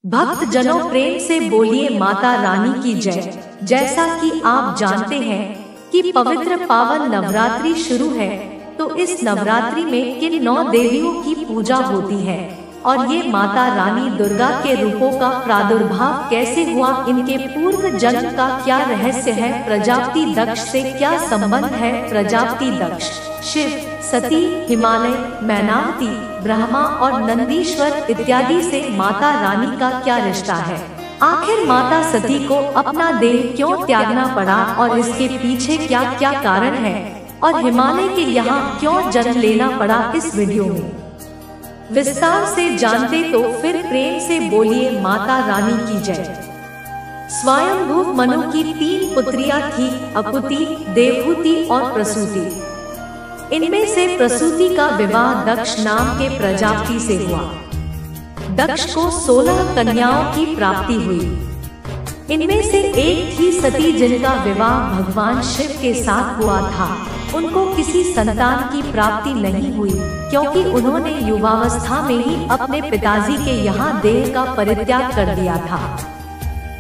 भक्त जनों प्रेम से बोलिए माता रानी की जय। जैसा कि आप जानते हैं कि पवित्र पावन नवरात्रि शुरू है, तो इस नवरात्रि में किन 9 देवियों की पूजा होती है और ये माता रानी दुर्गा के रूपों का प्रादुर्भाव कैसे हुआ, इनके पूर्व जन्म का क्या रहस्य है, प्रजापति दक्ष से क्या संबंध है, प्रजापति दक्ष शिव, सती, हिमालय, मैनावती, ब्रह्मा और नंदीश्वर इत्यादि से माता रानी का क्या रिश्ता है। आखिर माता सती को अपना देह क्यों त्यागना पड़ा और इसके पीछे क्या क्या कारण है, और हिमालय के यहाँ क्यों जन्म लेना पड़ा, इस वीडियो में विस्तार से जानते तो फिर प्रेम से बोलिए माता रानी की जय। स्वयंभू मनु की 3 पुत्रियां थी, अकुति, देवहूति और प्रसूति। इनमें से प्रसूति का विवाह दक्ष नाम के प्रजापति से हुआ। दक्ष को 16 कन्याओं की प्राप्ति हुई। इनमें से एक थी सती, जिनका विवाह भगवान शिव के साथ हुआ था। उनको किसी संतान की प्राप्ति नहीं हुई, क्योंकि उन्होंने युवावस्था में ही अपने पिताजी के यहाँ देह का परित्याग कर दिया था।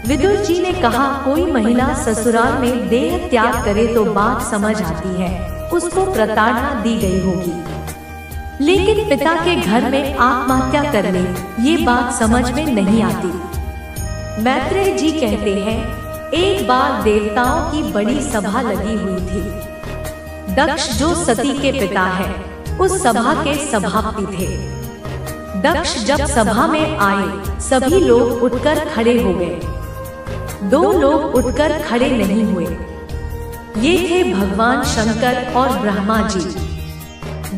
विदुर जी ने कहा, कोई महिला ससुराल में देह त्याग करे तो बात समझ आती है, उसको प्रताड़ना दी गई होगी, लेकिन पिता के घर में आत्महत्या कर ले, ये बात समझ में नहीं आती। मैत्रेय जी कहते हैं, एक बार देवताओं की बड़ी सभा लगी हुई थी। दक्ष जो सती के पिता है, उस सभा के सभापति थे। दक्ष जब सभा में आए, सभी लोग उठकर खड़े हो गए। 2 लोग उठकर खड़े नहीं हुए, ये थे भगवान शंकर और ब्रह्मा जी।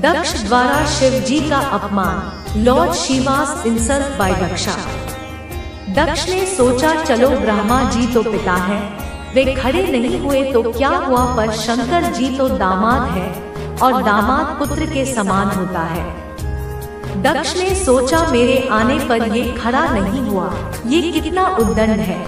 दक्ष द्वारा शिव जी का अपमान, lord Shiva's insult by Daksha. Daksh ने सोचा, चलो ब्रह्मा जी तो पिता है, वे खड़े नहीं हुए तो क्या हुआ, पर शंकर जी तो दामाद है और दामाद पुत्र के समान होता है। दक्ष ने सोचा, मेरे आने पर ये खड़ा नहीं हुआ, ये कितना उद्दंड है।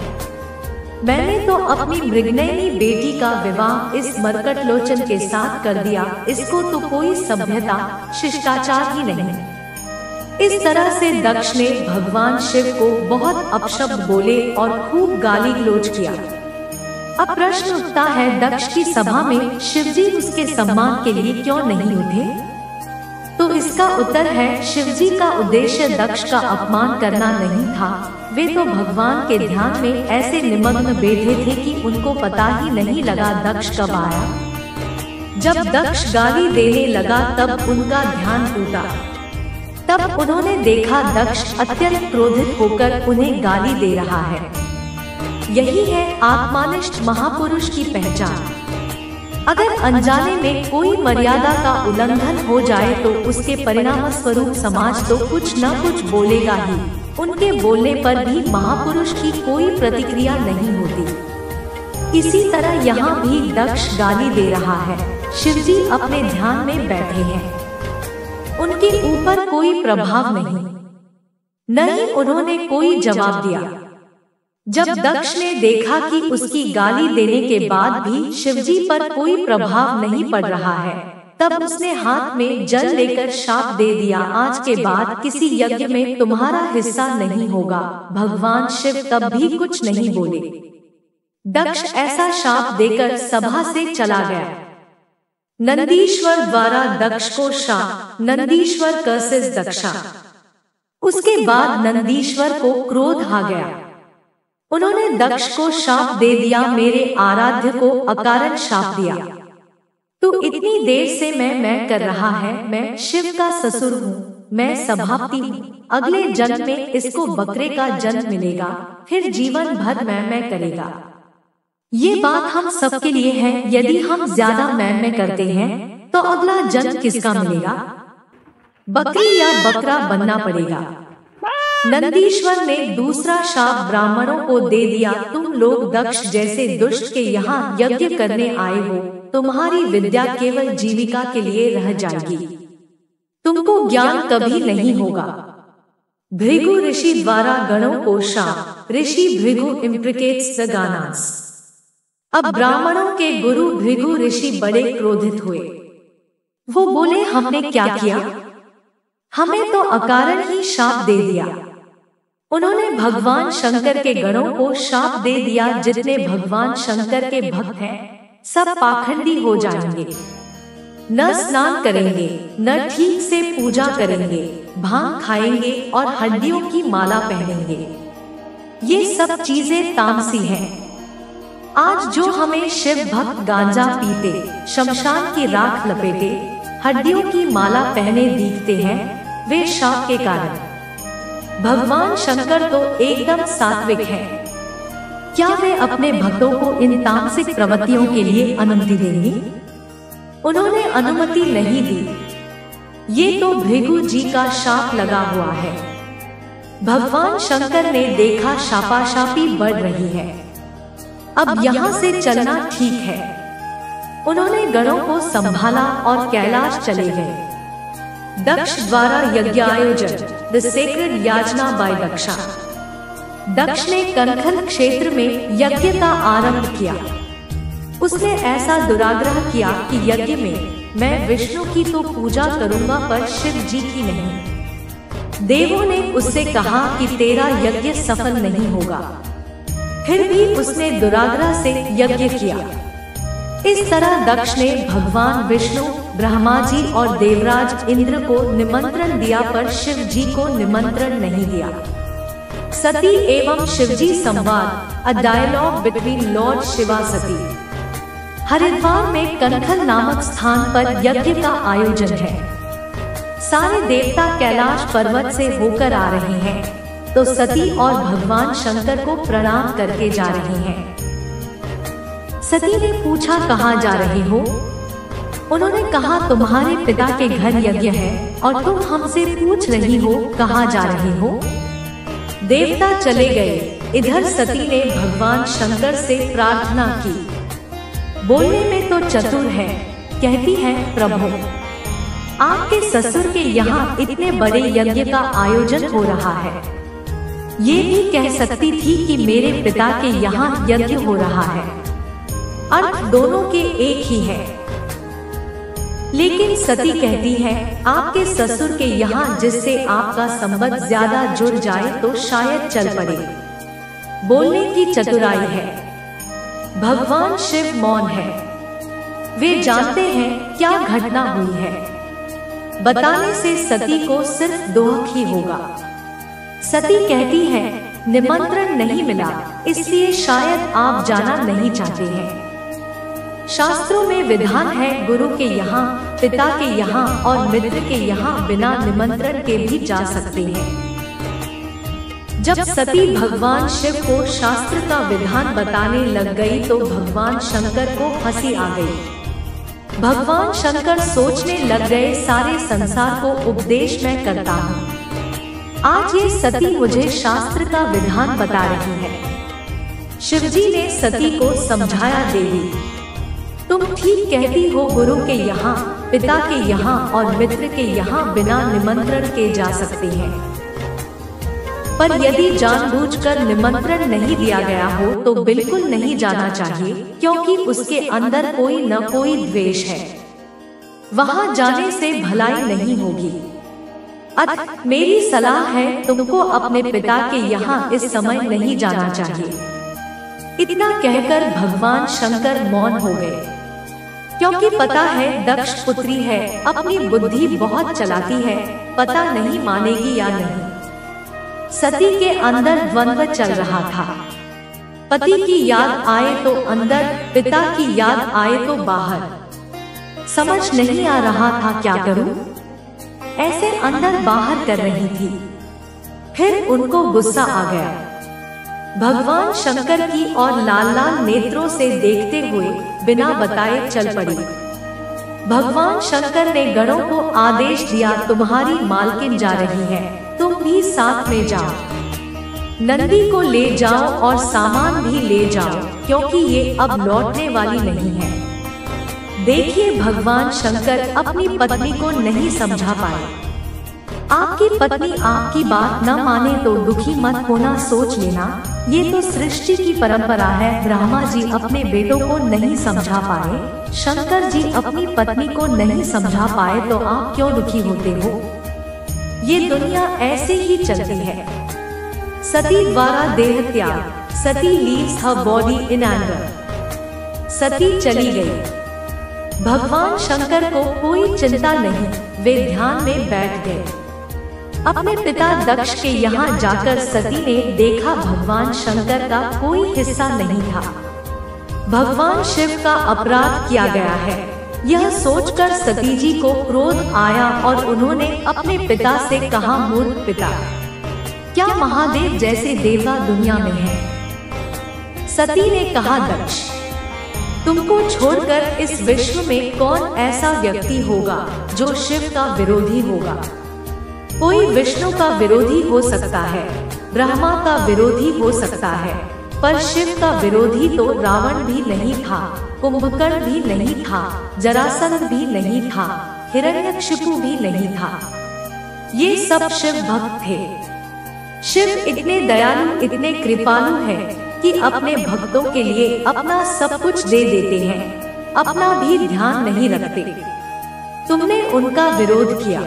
मैंने तो अपनी मृगनयनी बेटी का विवाह इस मरकट लोचन के साथ कर दिया, इसको तो कोई सभ्यता शिष्टाचार ही नहीं। इस तरह से दक्ष ने भगवान शिव को बहुत अपशब्द बोले और खूब गाली गलौज किया। अब प्रश्न उठता है, दक्ष की सभा में शिवजी उसके सम्मान के लिए क्यों नहीं उठे? तो इसका उत्तर है, शिवजी का उद्देश्य दक्ष का अपमान करना नहीं था। वे तो भगवान के ध्यान में ऐसे निमग्न बैठे थे कि उनको पता ही नहीं लगा दक्ष कब आया। जब दक्ष गाली देने लगा तब उनका ध्यान टूटा। तब उन्होंने देखा दक्ष अत्यंत क्रोधित होकर उन्हें गाली दे रहा है। यही है आत्मनिष्ठ महापुरुष की पहचान। अगर अनजाने में कोई मर्यादा का उल्लंघन हो जाए तो उसके परिणाम स्वरूप समाज तो कुछ न कुछ बोलेगा ही। उनके बोलने पर भी महापुरुष की कोई प्रतिक्रिया नहीं होती। इसी तरह यहाँ भी दक्ष गाली दे रहा है। शिवजी अपने ध्यान में बैठे हैं, उनके ऊपर कोई प्रभाव नहीं, न ही उन्होंने कोई जवाब दिया। जब दक्ष ने देखा कि उसकी गाली देने के बाद भी शिवजी पर कोई प्रभाव नहीं पड़ रहा है, तब उसने हाथ में जल लेकर शाप दे दिया, आज के बाद किसी यज्ञ में तुम्हारा हिस्सा नहीं होगा। भगवान शिव तब भी कुछ नहीं बोले। दक्ष ऐसा शाप देकर सभा से चला गया। नंदीश्वर द्वारा दक्ष को शाप, नंदीश्वर कर्सेस दक्षा। उसके बाद नंदीश्वर को क्रोध आ गया। उन्होंने दक्ष को शाप दे दिया, मेरे आराध्य को अकारण शाप दिया। तो इतनी देर से मैं कर रहा है, मैं शिव का ससुर हूँ, मैं सभापति हूँ। अगले जन्म में इसको बकरे का जन्म मिलेगा, फिर जीवन भर मैं करेगा। ये बात हम सबके लिए है। यदि हम ज्यादा मैं करते हैं तो अगला जन्म किसका मिलेगा? बकरी या बकरा बनना पड़ेगा। नंदीश्वर ने दूसरा शाप ब्राह्मणों को दे दिया, तुम लोग दक्ष जैसे दुष्ट के यहाँ यज्ञ करने आए हो, तुम्हारी विद्या केवल जीविका के लिए रह जाएगी, तुमको ज्ञान कभी नहीं होगा। भृगु ऋषि द्वारा गणों को शाप, ऋषि भृगु इम्प्रिकेट्स द गानास। अब ब्राह्मणों के गुरु भृगु ऋषि बड़े क्रोधित हुए। वो बोले, हमने क्या किया? हमें तो अकारण ही शाप दे दिया। उन्होंने भगवान शंकर के गणों को शाप दे दिया, जितने भगवान शंकर के भक्त हैं सब पाखंडी हो जाएंगे, न स्नान करेंगे, न ठीक से पूजा करेंगे, भांग खाएंगे और हड्डियों की माला पहनेंगे। ये सब चीजें तामसी हैं। आज जो हमें शिव भक्त गांजा पीते, शमशान की राख लपेटे, हड्डियों की माला पहने दिखते हैं, वे शाप के कारण। भगवान शंकर तो एकदम सात्विक हैं। क्या वे अपने भक्तों को इन तामसिक प्रवृत्तियों के लिए अनुमति देंगे? उन्होंने अनुमति नहीं दी। ये तो भृगु जी का शाप लगा हुआ है। भगवान शंकर ने देखा शापाशापी बढ़ रही है, अब यहाँ से चलना ठीक है। उन्होंने गणों को संभाला और कैलाश चले गए। दक्ष द्वारा यज्ञ आयोजन, the sacred Yojana bye Daksha. Daksh ने कनखल क्षेत्र में यज्ञ का आरंभ किया। उसने ऐसा दुराग्रह किया कि यज्ञ में मैं विष्णु की तो पूजा करूंगा पर शिव जी की नहीं। देवों ने उससे कहा कि तेरा यज्ञ सफल नहीं होगा, फिर भी उसने दुराग्रह से यज्ञ किया। इस तरह दक्ष ने भगवान विष्णु, ब्रह्मा जी और देवराज इंद्र को निमंत्रण दिया पर शिव जी को निमंत्रण नहीं दिया। सती एवं शिवजी संवाद, a dialogue between lord Shiva Sati. Haridwar में कनखल नामक स्थान पर यज्ञ का आयोजन है। सारे देवता कैलाश पर्वत से होकर आ रहे हैं, तो सती और भगवान शंकर को प्रणाम करके जा रहे हैं। सती ने पूछा, कहाँ जा रहे हो? उन्होंने कहा, तुम्हारे पिता के घर यज्ञ है और तुम हमसे पूछ रही हो कहाँ जा रहे हो? देवता चले गए। इधर सती ने भगवान शंकर से प्रार्थना की। बोलने में तो चतुर है, कहती है, प्रभु आपके ससुर के यहाँ इतने बड़े यज्ञ का आयोजन हो रहा है, ये भी कह सकती थी कि मेरे पिता के यहाँ यज्ञ हो रहा है। अर्थ दोनों के एक ही है। लेकिन सती कहती है, आपके ससुर के यहाँ जिससे आपका संबंध ज्यादा जुड़ जाए तो शायद चल पड़े। बोलने की चतुराई है। भगवान शिव मौन है। वे जानते हैं क्या घटना हुई है। बताने से सती को सिर्फ दुख ही होगा। सती कहती है, निमंत्रण नहीं मिला, इसलिए शायद आप जाना नहीं चाहते हैं। शास्त्रों में विधान है, गुरु के यहाँ, पिता के यहाँ और मित्र के यहाँ बिना निमंत्रण के भी जा सकते हैं। जब सती भगवान शिव को शास्त्र का विधान बताने लग गई तो भगवान शंकर को हंसी आ गई। भगवान शंकर सोचने लग गए, सारे संसार को उपदेश मैं करता हूँ, आज ये सती मुझे शास्त्र का विधान बता रही है। शिवजी ने सती को समझाया, देवी तुम ठीक कहती हो, गुरु के यहाँ, पिता के यहाँ और मित्र के यहाँ बिना निमंत्रण के जा सकते हैं, पर यदि जानबूझकर निमंत्रण नहीं दिया गया हो तो बिल्कुल नहीं जाना चाहिए, क्योंकि उसके अंदर कोई न कोई द्वेष है। वहां जाने से भलाई नहीं होगी। अतः मेरी सलाह है, तुमको अपने पिता के यहाँ इस समय नहीं जाना चाहिए। इतना कहकर भगवान शंकर मौन हो गए, क्योंकि पता है दक्ष पुत्री है, अपनी बुद्धि बहुत चलाती है, पता नहीं मानेगी या नहीं। सती के अंदर द्वंद्व चल रहा था। पति की याद आए तो अंदर, पिता की याद आए तो बाहर। समझ नहीं आ रहा था क्या करूं? ऐसे अंदर बाहर कर रही थी। फिर उनको गुस्सा आ गया। भगवान शंकर की और लाल लाल नेत्रों से देखते हुए बिना बताए चल पड़ी। भगवान शंकर ने गणों को आदेश दिया, तुम्हारी मालकिन जा रही है, तुम भी साथ में जाओ। नंदी को ले जाओ और सामान भी ले जाओ, क्योंकि ये अब लौटने वाली नहीं है। देखिए, भगवान शंकर अपनी पत्नी को नहीं समझा पाए। आपकी पत्नी आपकी बात न माने तो दुखी मत होना, सोच लेना, ये तो सृष्टि की परंपरा है। ब्रह्मा जी अपने बेटों को नहीं समझा पाए, शंकर जी अपनी पत्नी को नहीं समझा पाए, तो आप क्यों दुखी होते हो? ये दुनिया ऐसे ही चलती है। सती द्वारा देह त्याग, Sati leaves her body in anger. Sati चली गई। भगवान शंकर को कोई चिंता नहीं, वे ध्यान में बैठ गए। अपने पिता दक्ष के यहाँ जाकर सती ने देखा भगवान शंकर का कोई हिस्सा नहीं था। भगवान शिव का अपराध किया गया है, यह सोचकर सती जी को क्रोध आया और उन्होंने अपने पिता से कहा, मूर्ख पिता, क्या महादेव जैसे देवता दुनिया में हैं? सती ने कहा, दक्ष, तुमको छोड़कर इस विश्व में कौन ऐसा व्यक्ति होगा जो शिव का विरोधी होगा? कोई विष्णु का विरोधी हो सकता है, ब्रह्मा का विरोधी हो सकता है, पर शिव का विरोधी तो रावण भी नहीं था, कुंभकर्ण भी नहीं था, जरासंध भी नहीं था, हिरण्यकशिपु भी नहीं था। ये सब शिव भक्त थे। शिव इतने दयालु, इतने कृपालु हैं कि अपने भक्तों के लिए अपना सब कुछ दे देते हैं, अपना भी ध्यान नहीं रखते। तुमने उनका विरोध किया।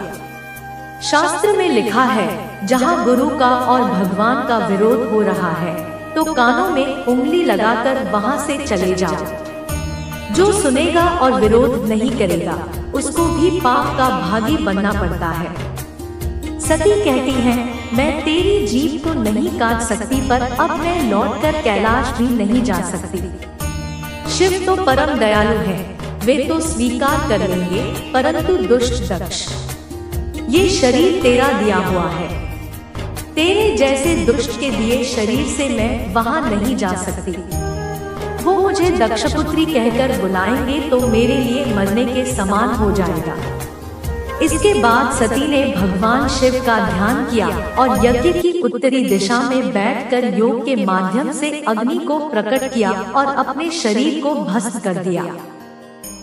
शास्त्र में लिखा है, जहाँ गुरु का और भगवान का विरोध हो रहा है तो कानों में उंगली लगाकर वहाँ से चले जाओ। जो सुनेगा और विरोध नहीं करेगा उसको भी पाप का भागी बनना पड़ता है। सती कहती है, मैं तेरी जीभ तो नहीं काट सकती, पर अब मैं लौटकर कैलाश भी नहीं जा सकती। शिव तो परम दयालु है, वे तो स्वीकार कर लेंगे, परंतु दुष्ट दक्ष, ये शरीर तेरा दिया हुआ है, तेरे जैसे दुष्ट के दिए शरीर से मैं वहां नहीं जा सकती। वो मुझे दक्षपुत्री कहकर बुलाएंगे तो मेरे लिए मरने के समान हो जाएगा। इसके बाद सती ने भगवान शिव का ध्यान किया और यज्ञ की उत्तरी दिशा में बैठकर योग के माध्यम से अग्नि को प्रकट किया और अपने शरीर को भस्म कर दिया।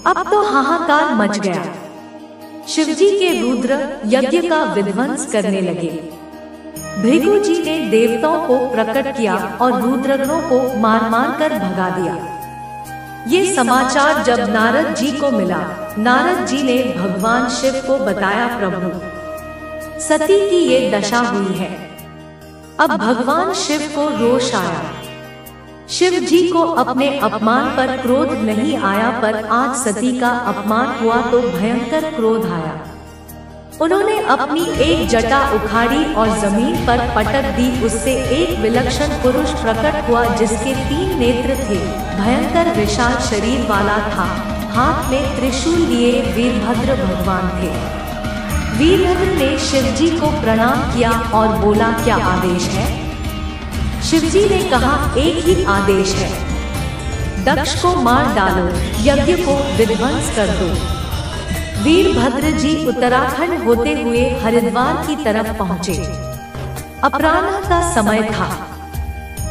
अब तो हाहाकार मच गया। शिवजी के रुद्र यज्ञ का विध्वंस करने लगे। भृगु जी ने देवताओं को प्रकट किया और रुद्रगणों को मार मार कर भगा दिया। ये समाचार जब नारद जी को मिला, नारद जी ने भगवान शिव को बताया, प्रभु, सती की ये दशा हुई है। अब भगवान शिव को रोष आया। शिव जी को अपने अपमान पर क्रोध नहीं आया, पर आज सती का अपमान हुआ तो भयंकर क्रोध आया। उन्होंने अपनी एक जटा उखाड़ी और जमीन पर पटक दी। उससे एक विलक्षण पुरुष प्रकट हुआ जिसके 3 नेत्र थे, भयंकर विशाल शरीर वाला था, हाथ में त्रिशूल लिए वीरभद्र भगवान थे। वीरभद्र ने शिवजी को प्रणाम किया और बोला, क्या आदेश है? शिवजी ने कहा, एक ही आदेश है, दक्ष को मार डालो, यज्ञ को विध्वंस कर दो। वीरभद्र जी उत्तराखंड होते हुए हरिद्वार की तरफ पहुँचे। अपराह्न का समय था,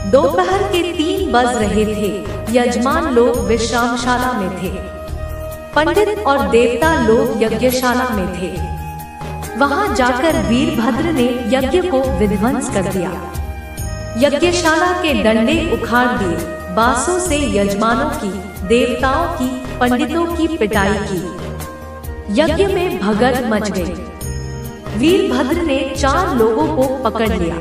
दोपहर के 3 बज रहे थे। यजमान लोग विश्रामशाला में थे, पंडित और देवता लोग यज्ञशाला में थे। वहां जाकर वीरभद्र ने यज्ञ को विध्वंस कर दिया। यज्ञशाला के डंडे उखाड़ दिए, बांसों से यजमानों की, देवताओं की, पंडितों की पिटाई की। यज्ञ में भगदड़ मच गई। वीरभद्र ने 4 लोगों को पकड़ लिया।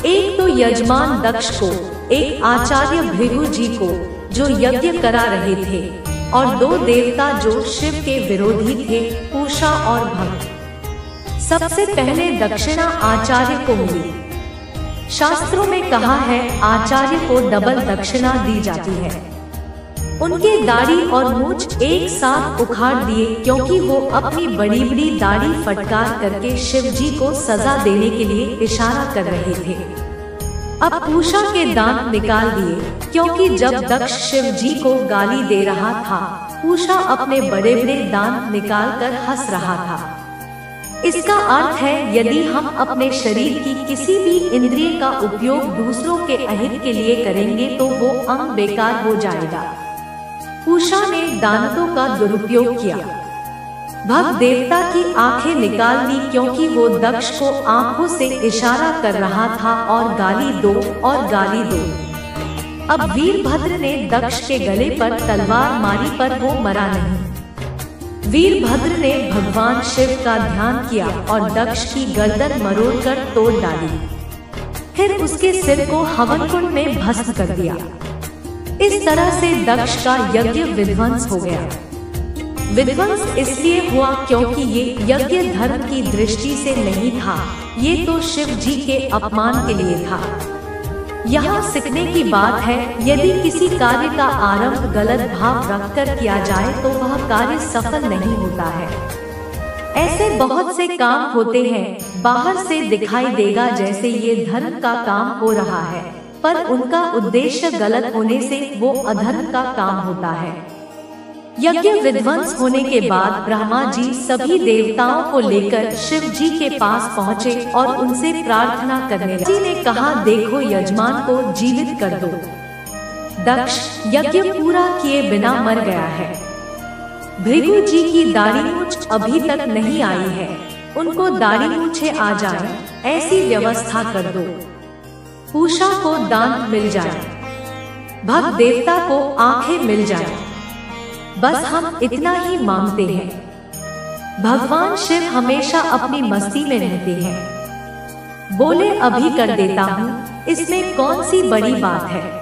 एक तो यजमान दक्ष को, एक आचार्य भृगु जी को जो यज्ञ करा रहे थे, और 2 देवता जो शिव के विरोधी थे, पूषा और भक्त। सबसे पहले दक्षिणा आचार्य को मिली। शास्त्रों में कहा है, आचार्य को डबल दक्षिणा दी जाती है। उनके दाढ़ी और मूंछ एक साथ उखाड़ दिए, क्योंकि वो अपनी बड़ी बड़ी दाढ़ी फटकार करके शिव जी को सजा देने के लिए इशारा कर रहे थे। अब पूषा के दांत निकाल दिए, क्योंकि जब दक्ष शिव जी को गाली दे रहा था, पूषा अपने बड़े बड़े दांत निकाल कर हंस रहा था। इसका अर्थ है, यदि हम अपने शरीर की किसी भी इंद्रिय का उपयोग दूसरों के अहित के लिए करेंगे तो वो अंग बेकार हो जाएगा। पूषा ने दांतों का दुरुपयोग किया। भक्त देवता की आंखें निकाल ली, क्योंकि वो दक्ष को आंखों से इशारा कर रहा था और गाली दो और गाली दो। अब वीरभद्र ने दक्ष के गले पर तलवार मारी, पर वो मरा नहीं। वीरभद्र ने भगवान शिव का ध्यान किया और दक्ष की गर्दन मरोड़कर तोड़ डाली। फिर उसके सिर को हवन कुंड में भस्म कर दिया। इस तरह से दक्ष का यज्ञ विध्वंस हो गया। विध्वंस इसलिए हुआ क्योंकि ये यज्ञ धर्म की दृष्टि से नहीं था, ये तो शिव जी के अपमान के लिए था। यहाँ सीखने की बात है, यदि किसी कार्य का आरंभ गलत भाव रखकर किया जाए तो वह कार्य सफल नहीं होता है। ऐसे बहुत से काम होते हैं, बाहर से दिखाई देगा जैसे ये धर्म का काम हो रहा है, पर उनका उद्देश्य गलत होने से वो अधर्म का काम होता है। यज्ञ विध्वंस होने के बाद ब्रह्मा जी सभी देवताओं को लेकर शिव जी के पास पहुँचे और उनसे प्रार्थना करने लगे। जी ने कहा, देखो यजमान को जीवित कर दो। दक्ष यज्ञ पूरा किए बिना मर गया है। भृगु जी की दाढ़ी मूछ अभी तक नहीं आई है, उनको दाढ़ी मूछे आ जाए ऐसी व्यवस्था कर दो। पूषा को दान मिल जाए, भक्त देवता को आंखें मिल जाए, बस हम इतना ही मांगते हैं। भगवान शिव हमेशा अपनी मस्ती में रहते हैं। बोले अभी कर देता हूँ, इसमें कौन सी बड़ी बात है।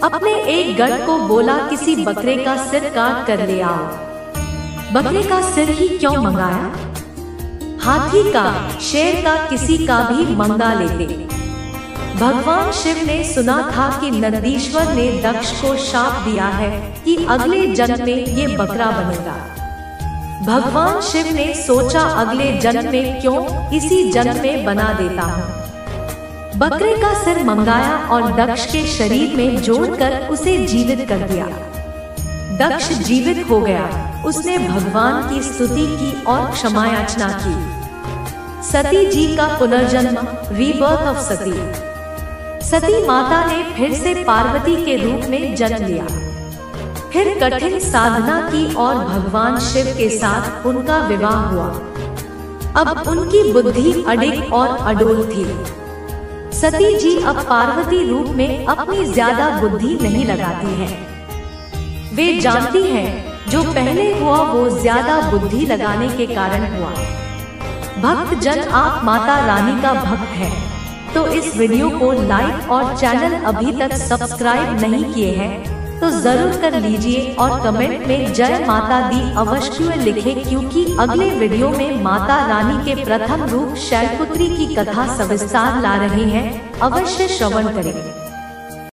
अपने एक गढ़ को बोला, किसी बकरे का सिर काट कर ले आओ। बकरे का सिर ही क्यों मंगाया, हाथी का, शेर का, किसी का भी मंगा लेते। भगवान शिव ने सुना था कि नंदीश्वर ने दक्ष को शाप दिया है कि अगले जन्म में ये बकरा बनेगा। भगवान शिव ने सोचा, अगले जन्म में क्यों, इसी जन्म में बना देता हूँ। बकरे का सिर मंगाया और दक्ष के शरीर में जोड़कर उसे जीवित कर दिया। दक्ष जीवित हो गया। उसने भगवान की स्तुति की और क्षमा याचना की। सती जी का पुनर्जन्म, रीबर्थ ऑफ सती। सती माता ने फिर से पार्वती के रूप में जन्म लिया। फिर कठिन साधना की और भगवान शिव के साथ उनका विवाह हुआ। अब उनकी बुद्धि अडिग और अडोल थी। सती जी अब पार्वती रूप में अपनी ज्यादा बुद्धि नहीं लगाती हैं। वे जानती हैं जो पहले हुआ वो ज्यादा बुद्धि लगाने के कारण हुआ। भक्त जन आप माता रानी का भक्त है तो इस वीडियो को लाइक और चैनल अभी तक सब्सक्राइब नहीं किए हैं तो जरूर कर लीजिए और कमेंट में जय माता दी अवश्य लिखें, क्योंकि अगले वीडियो में माता रानी के प्रथम रूप शैलपुत्री की कथा सविस्तार ला रहे हैं। अवश्य श्रवण करें।